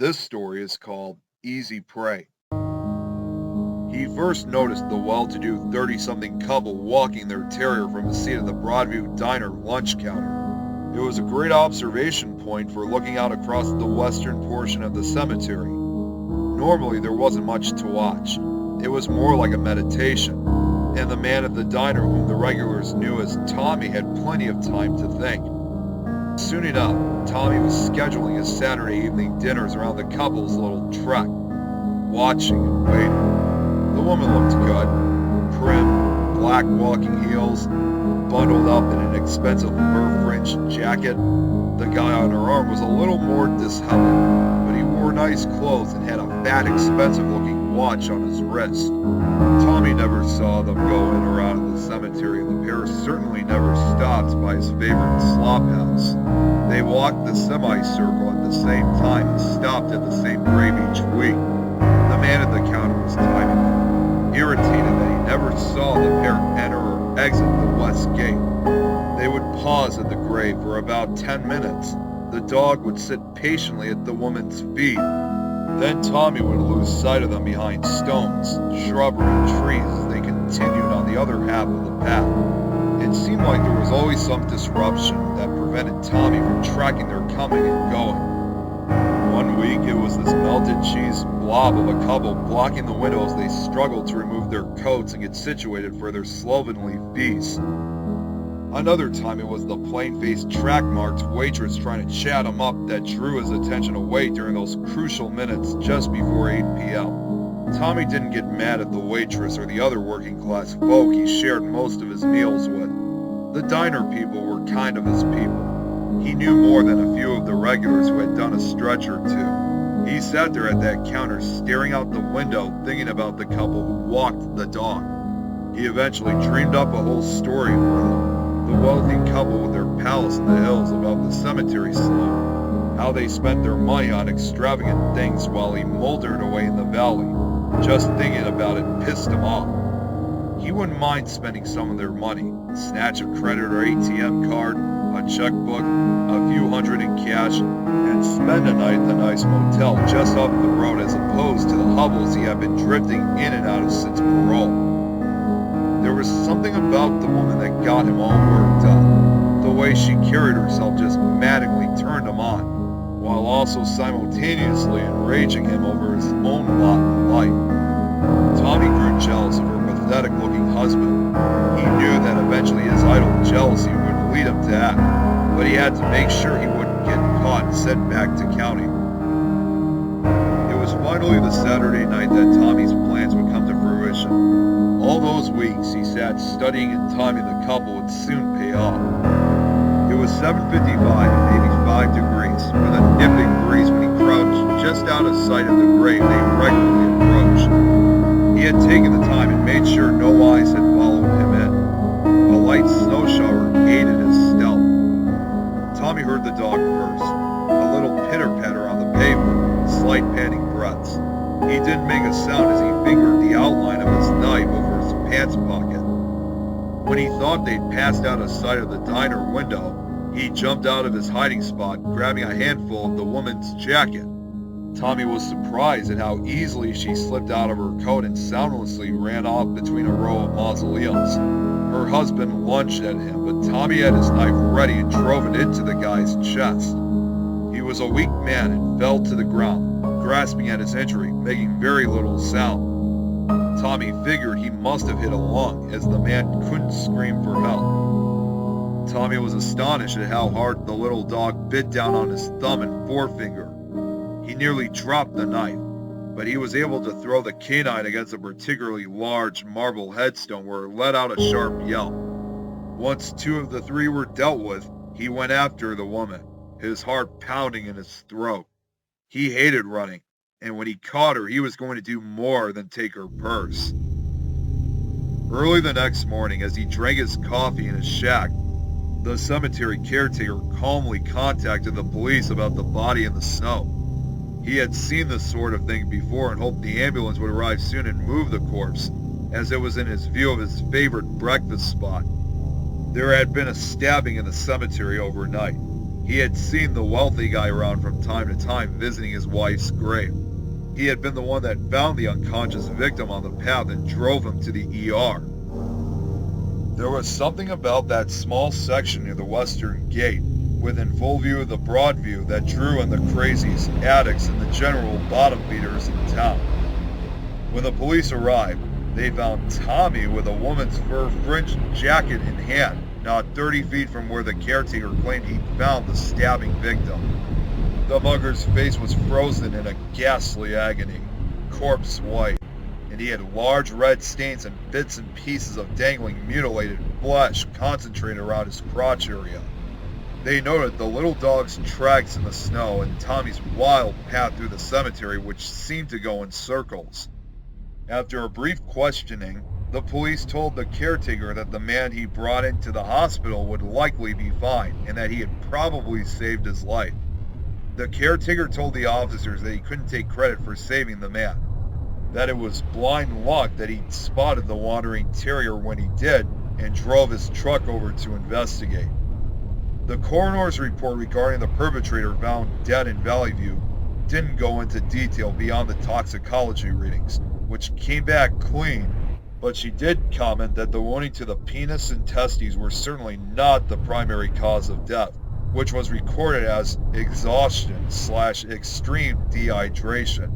This story is called Easy Prey. He first noticed the well-to-do 30-something couple walking their terrier from a seat at the Broadview Diner lunch counter. It was a great observation point for looking out across the western portion of the cemetery. Normally, there wasn't much to watch. It was more like a meditation, and the man at the diner, whom the regulars knew as Tommy, had plenty of time to think. Soon enough, Tommy was scheduling his Saturday evening dinners around the couple's little trek, watching and waiting. The woman looked good, prim, black walking heels, bundled up in an expensive fur-fringed jacket. The guy on her arm was a little more disheveled, but he wore nice clothes and had a fat, expensive-looking watch on his wrist. Tommy never saw them go in or out of the cemetery, and the pair certainly never stopped by his favorite slop house. They walked the semicircle at the same time and stopped at the same grave each week. The man at the counter was timing them, irritated that he never saw the pair enter or exit the west gate. They would pause at the grave for about 10 minutes. The dog would sit patiently at the woman's feet. Then Tommy would lose sight of them behind stones, shrubbery, and trees as they continued on the other half of the path. It seemed like there was always some disruption that prevented Tommy from tracking their coming and going. One week it was this melted cheese blob of a couple blocking the window as they struggled to remove their coats and get situated for their slovenly feast. Another time it was the plain-faced track-marked waitress trying to chat him up that drew his attention away during those crucial minutes just before 8 p.m. Tommy didn't get mad at the waitress or the other working-class folk he shared most of his meals with. The diner people were kind of his people. He knew more than a few of the regulars who had done a stretch or two. He sat there at that counter staring out the window thinking about the couple who walked the dog. He eventually dreamed up a whole story for them. The wealthy couple with their palace in the hills above the cemetery slope. How they spent their money on extravagant things while he moldered away in the valley. Just thinking about it pissed him off. He wouldn't mind spending some of their money. Snatch a credit or ATM card, a checkbook, a few hundred in cash, and spend a night at the nice motel just up the road as opposed to the hovels he had been drifting in and out of since parole. There was something about the woman that got him all worked up. The way she carried herself just maddeningly turned him on, while also simultaneously enraging him over his own lot in life. Tommy grew jealous of her pathetic-looking husband. He knew that eventually his idle jealousy would lead him to act, but he had to make sure he wouldn't get caught and sent back to county. It was finally the Saturday night that Tommy's plans would come to fruition. All those weeks he sat studying and timing the couple would soon pay off. It was 7:55 and maybe 5 degrees, with a nipping breeze when he crouched just out of sight of the grave they regularly approached. He had taken the time and made sure no eyes had followed him in. A light snow shower aided his stealth. Tommy heard the dog first, a little pitter-patter on the pavement, slight panting breaths. He didn't make a sound as he fingered the outline of his knife over his pants pocket. When he thought they'd passed out of sight of the diner window, he jumped out of his hiding spot, grabbing a handful of the woman's jacket. Tommy was surprised at how easily she slipped out of her coat and soundlessly ran off between a row of mausoleums. Her husband lunged at him, but Tommy had his knife ready and drove it into the guy's chest. He was a weak man and fell to the ground, grasping at his injury, making very little sound. Tommy figured he must have hit a lung, as the man couldn't scream for help. Tommy was astonished at how hard the little dog bit down on his thumb and forefinger. He nearly dropped the knife, but he was able to throw the canine against a particularly large marble headstone where it let out a sharp yell. Once 2 of the 3 were dealt with, he went after the woman, his heart pounding in his throat. He hated running, and when he caught her, he was going to do more than take her purse. Early the next morning, as he drank his coffee in his shack, the cemetery caretaker calmly contacted the police about the body in the snow. He had seen this sort of thing before and hoped the ambulance would arrive soon and move the corpse, as it was in his view of his favorite breakfast spot. There had been a stabbing in the cemetery overnight. He had seen the wealthy guy around from time to time visiting his wife's grave. He had been the one that found the unconscious victim on the path and drove him to the ER. There was something about that small section near the western gate, within full view of the Broadview, that drew in the crazies, addicts, and the general bottom feeders in town. When the police arrived, they found Tommy with a woman's fur fringed jacket in hand, not 30 feet from where the caretaker claimed he'd found the stabbing victim. The mugger's face was frozen in a ghastly agony, corpse white, and he had large red stains and bits and pieces of dangling mutilated flesh concentrated around his crotch area. They noted the little dog's tracks in the snow and Tommy's wild path through the cemetery, which seemed to go in circles. After a brief questioning, the police told the caretaker that the man he brought into the hospital would likely be fine and that he had probably saved his life. The caretaker told the officers that he couldn't take credit for saving the man, that it was blind luck that he'd spotted the wandering terrier when he did and drove his truck over to investigate. The coroner's report regarding the perpetrator found dead in Valleyview didn't go into detail beyond the toxicology readings, which came back clean, but she did comment that the wounding to the penis and testes were certainly not the primary cause of death, which was recorded as exhaustion/extreme dehydration.